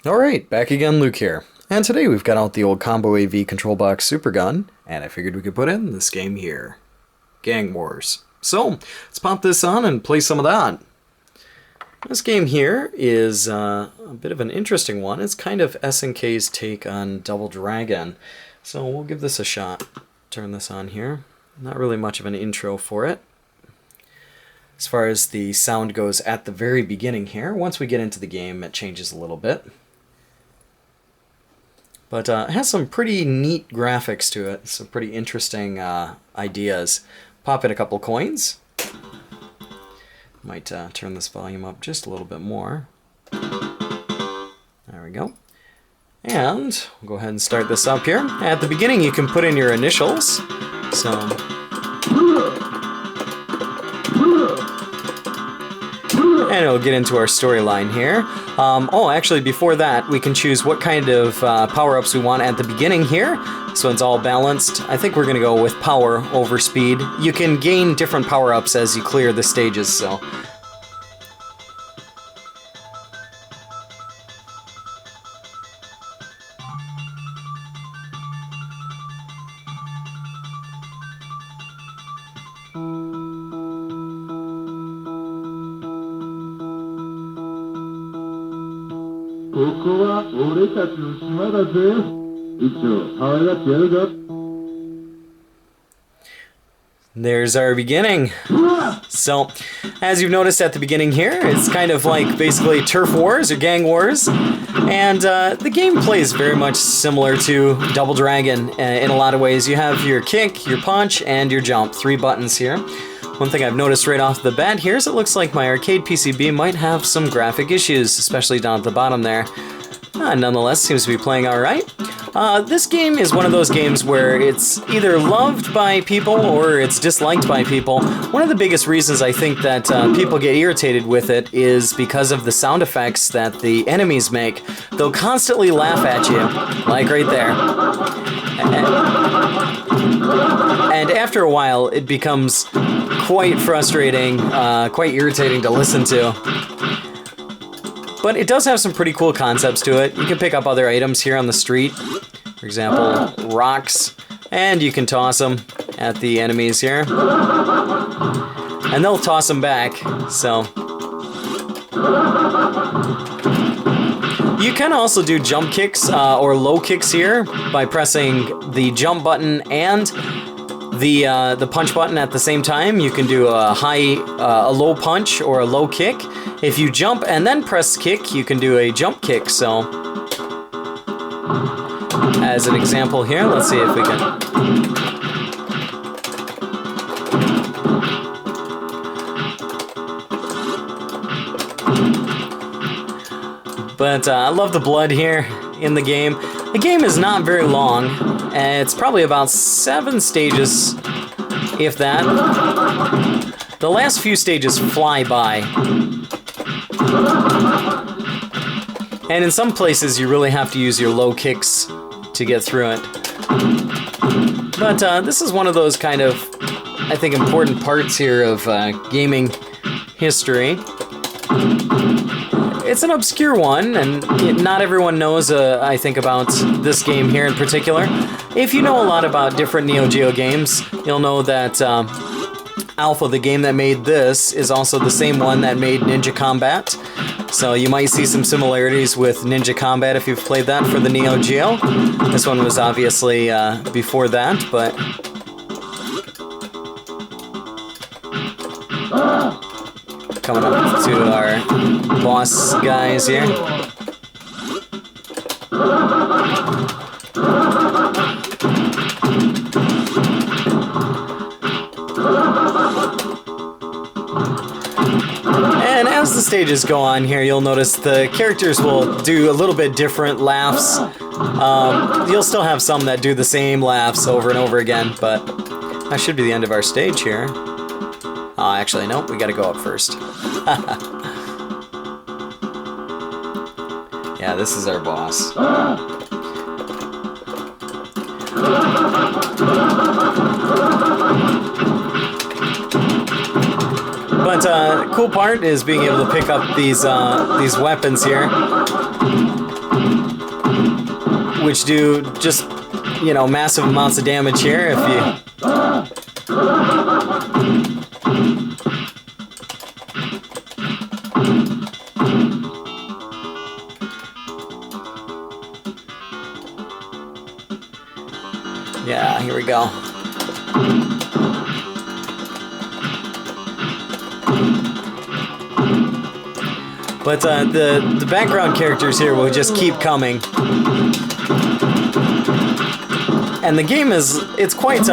Alright, back again, Luke here. And today we've got out the old Combo AV Control Box Super Gun, and I figured we could put in this game here. Gang Wars. So, let's pop this on and play some of that. This game here is a bit of an interesting one. It's kind of SNK's take on Double Dragon. So we'll give this a shot. Turn this on here. Not really much of an intro for it. As far as the sound goes at the very beginning here, once we get into the game it changes a little bit. But it has some pretty neat graphics to it, some pretty interesting ideas. Pop in a couple coins. Might turn this volume up just a little bit more. There we go. And we'll go ahead and start this up here. At the beginning you can put in your initials. So... and it'll get into our storyline here. Actually, before that, we can choose what kind of power-ups we want at the beginning here, so it's all balanced. I think we're going to go with power over speed. You can gain different power-ups as you clear the stages, so... There's our beginning. So, as you've noticed at the beginning here, it's kind of like basically turf wars or gang wars. And the gameplay is very much similar to Double Dragon in a lot of ways. You have your kick, your punch, and your jump. 3 buttons here. One thing I've noticed right off the bat here is it looks like my arcade PCB might have some graphic issues, especially down at the bottom there. Nonetheless, seems to be playing alright. This game is one of those games where it's either loved by people or it's disliked by people. One of the biggest reasons I think that people get irritated with it is because of the sound effects that the enemies make. They'll constantly laugh at you, like right there. And after a while, it becomes quite frustrating, quite irritating to listen to. But it does have some pretty cool concepts to it. You can pick up other items here on the street. For example, rocks. And you can toss them at the enemies here. And they'll toss them back, so... you can also do jump kicks or low kicks here by pressing the jump button and the punch button at the same time. You can do a low punch or a low kick. If you jump and then press kick, you can do a jump kick. So, as an example here, let's see if we can. But I love the blood here in the game. The game is not very long. It's probably about 7 stages, if that. The last few stages fly by. And in some places you really have to use your low kicks to get through it. But this is one of those kind of, I think, important parts here of gaming history. It's an obscure one, and not everyone knows, I think, about this game here in particular. If you know a lot about different Neo Geo games, you'll know that Alpha, the game that made this, is also the same one that made Ninja Combat. So you might see some similarities with Ninja Combat if you've played that for the Neo Geo. This one was obviously before that, but... coming up to our boss guys here. And as the stages go on here, you'll notice the characters will do a little bit different laughs. You'll still have some that do the same laughs over and over again, but that should be the end of our stage here. Actually, no, we gotta go up first. Yeah, this is our boss. But cool part is being able to pick up these weapons here. which do just, you know, massive amounts of damage here if you... Yeah, here we go. But the background characters here will just keep coming. And the game it's quite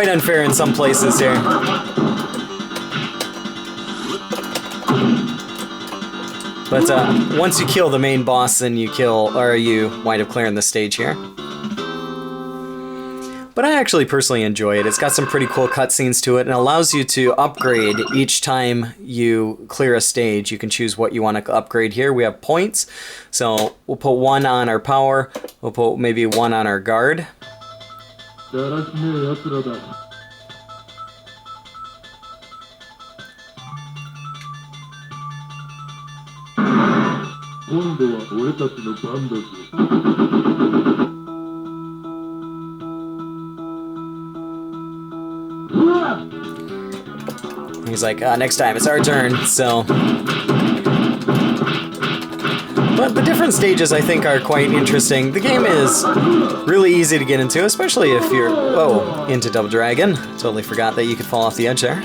unfair in some places here. But once you kill the main boss, then you wind up clearing the stage here. But I actually personally enjoy it. It's got some pretty cool cutscenes to it and allows you to upgrade each time you clear a stage. You can choose what you want to upgrade here. We have points, so we'll put 1 on our power, we'll put maybe 1 on our guard. He's like, next time it's our turn, so... But the different stages, I think, are quite interesting. The game is really easy to get into, especially if you're, into Double Dragon. Totally forgot that you could fall off the edge there.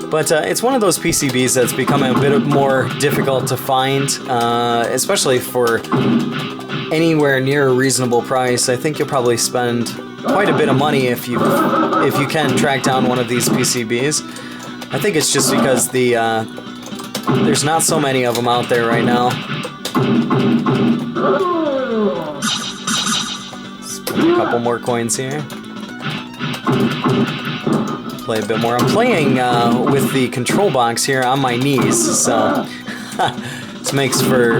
But it's one of those PCBs that's becoming a bit more difficult to find, especially for anywhere near a reasonable price. I think you'll probably spend quite a bit of money if you can track down one of these PCBs. I think it's just because there's not so many of them out there right now. Spend a couple more coins here. Play a bit more. I'm playing with the control box here on my knees, so this makes for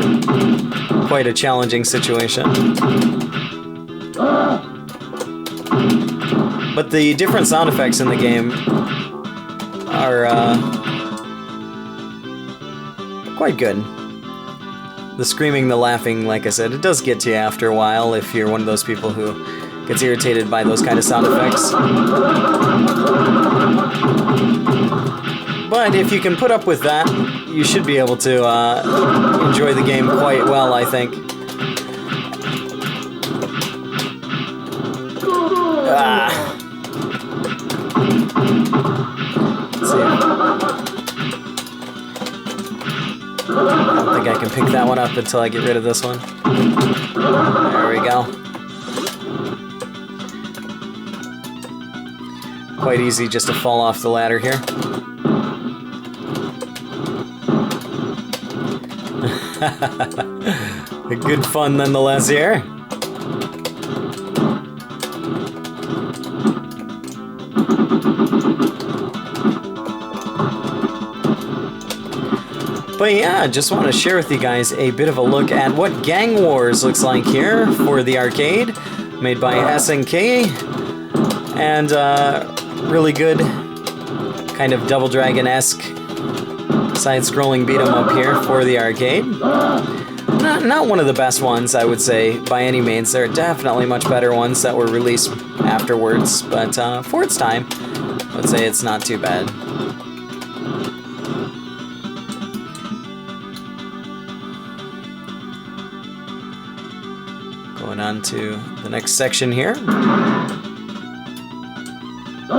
quite a challenging situation. But the different sound effects in the game are quite good. The screaming, the laughing, like I said, it does get to you after a while if you're one of those people who gets irritated by those kind of sound effects. But if you can put up with that, you should be able to enjoy the game quite well, I think. Let's see. I don't think I can pick that one up until I get rid of this one. There we go. Quite easy just to fall off the ladder here. Good fun nonetheless here. But yeah, I just want to share with you guys a bit of a look at what Gang Wars looks like here for the arcade, made by SNK, and really good, kind of Double Dragon-esque side-scrolling beat-em-up here for the arcade. Not one of the best ones, I would say, by any means. There are definitely much better ones that were released afterwards, but for its time, I would say it's not too bad. Going on to the next section here. I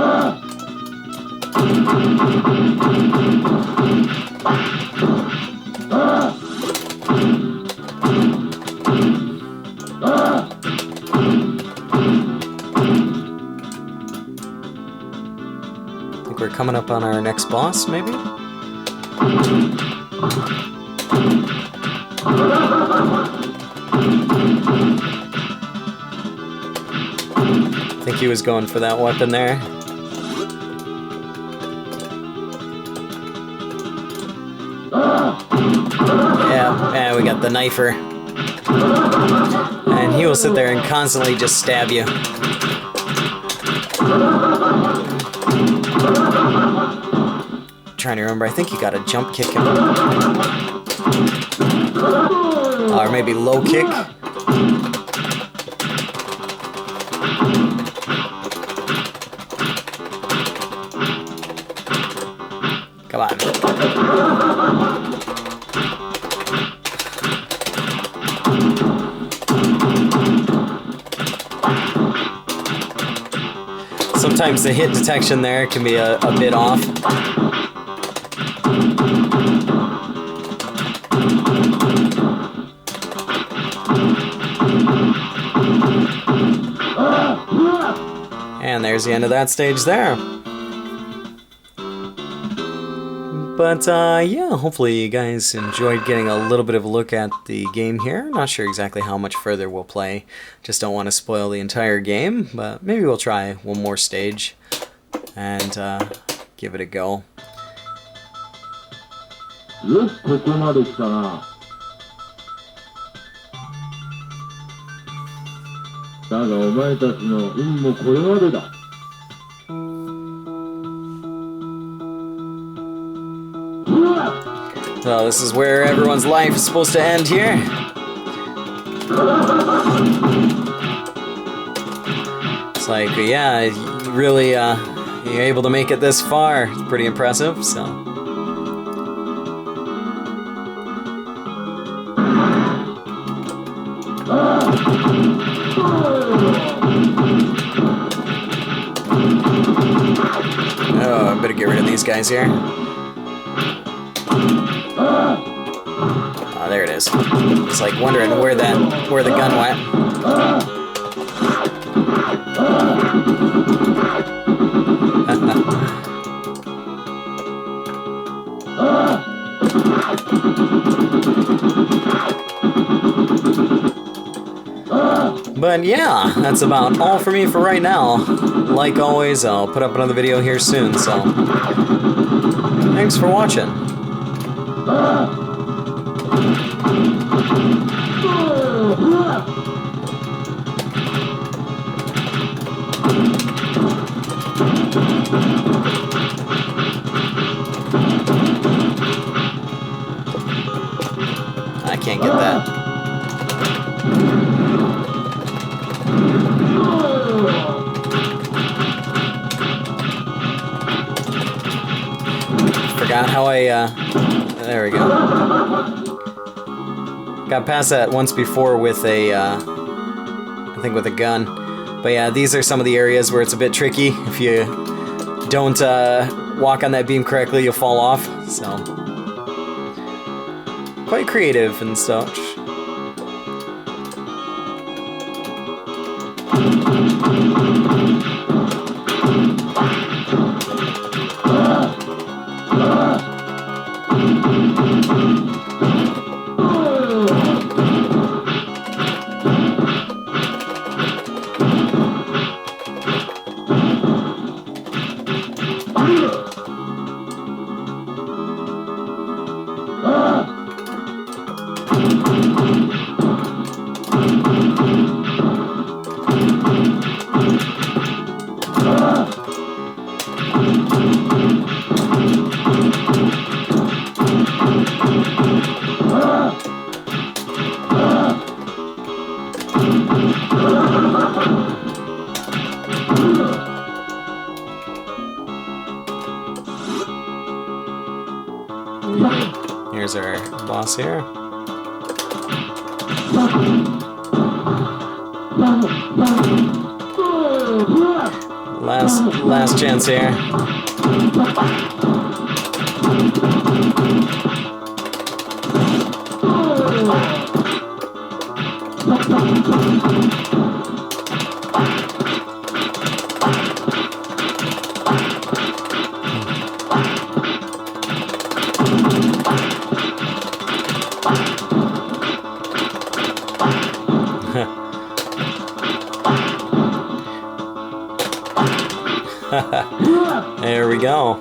think we're coming up on our next boss, maybe? I think he was going for that weapon there. Yeah, we got the knifer. And he will sit there and constantly just stab you. Trying to remember, I think you gotta jump kick him. Or maybe low kick. Come on. Sometimes the hit detection there can be a bit off. And there's the end of that stage there. But yeah, hopefully you guys enjoyed getting a little bit of a look at the game here. Not sure exactly how much further we'll play. Just don't want to spoil the entire game, but maybe we'll try one more stage and give it a go. よくここまで来たな。だがお前たちの運もこれまでだ。 So this is where everyone's life is supposed to end here. It's like, yeah, you really, you're able to make it this far. It's pretty impressive, so. Oh, I better get rid of these guys here. Oh, there it is. It's like wondering where the gun went. But yeah, that's about all for me for right now. Like always, I'll put up another video here soon, so thanks for watching. I can't get that. Forgot how there we go. Got past that once before with a, I think with a gun. But yeah, these are some of the areas where it's a bit tricky. If you don't walk on that beam correctly, you'll fall off. So, quite creative and such. Here's our boss here. Last chance here. There we go.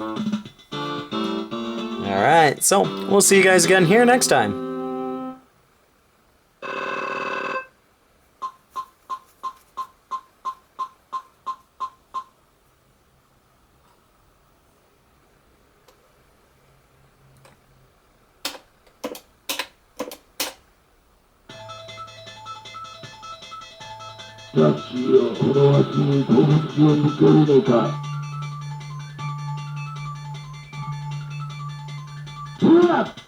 Alright, so we'll see you guys again here next time. タクシーをこの脇に拳を向けるのか。うわっ